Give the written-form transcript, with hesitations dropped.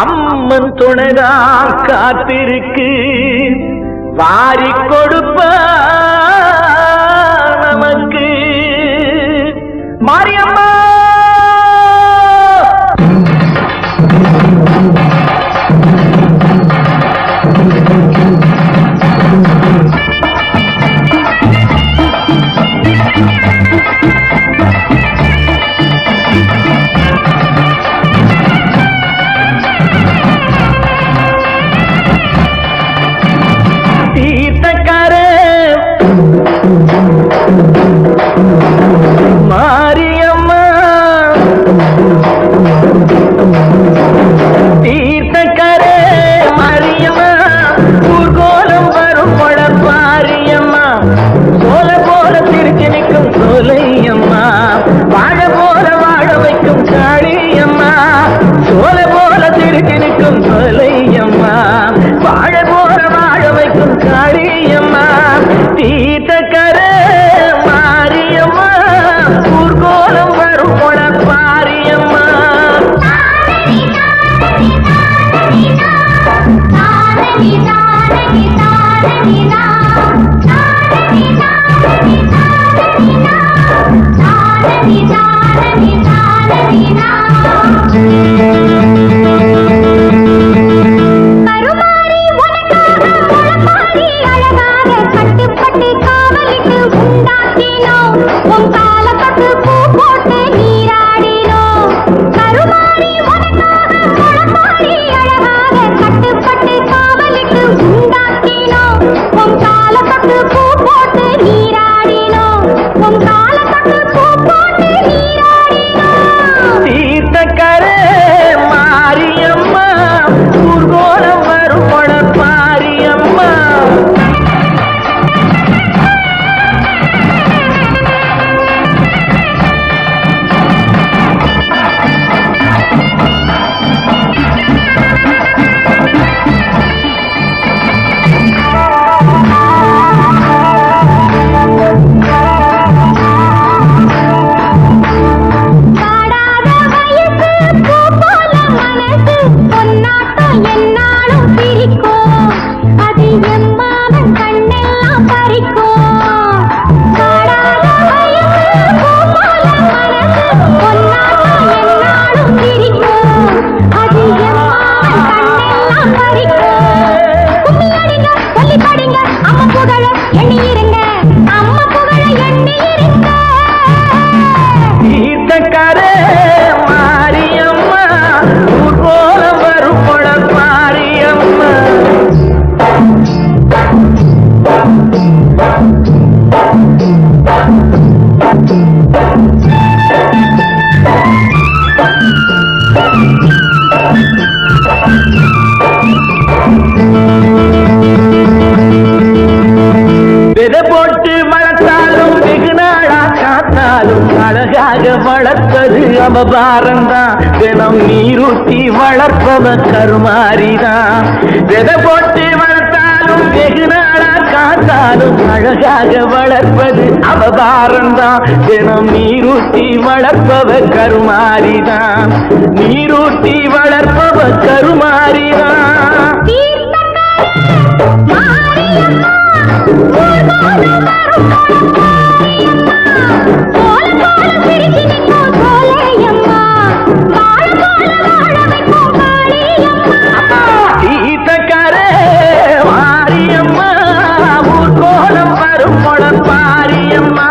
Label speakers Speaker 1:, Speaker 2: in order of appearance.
Speaker 1: அம்மன் துணைதான் காத்திருக்கு வாரி கொடுப்ப நமக்கு மாரியம்மா. மாரியம்மா தீர்த்தக்கரே மாரியம்மா ஊர்கோலம் வரும் கொடப்பாரியம்மா சோலை போல திருச்சி நிற்கும் சோலையம்மா வாழ போல வாழ வைக்கும் காளியம்மா சோலை போல திருச்சி நிற்கும் சோலையம்மா வாழ போல வாழ வைக்கும் காளியம்மா தீர்த்தக்கரே மாரியம்மா ஊர்கோலம் வரும் கொடப்பாரியம்மா. வளர்ப்பது அவபாரந்தான் தினம் நீரூட்டி வளர்ப்பவ கருமாரிதான் விதை போட்டு வளர்த்தாலும் வெகு நாளா காத்தாலும் அழகாக வளர்ப்பது அவபாரந்தான் தினம் நீரூட்டி வளர்ப்பவ கருமாரிதான் நீரூட்டி வளர்ப்பவ கருமாரிதான். தீர்த்தக்கரே மாரியம்மா ஊர்கோலம் வரும் கொடப்பாரியம்மா.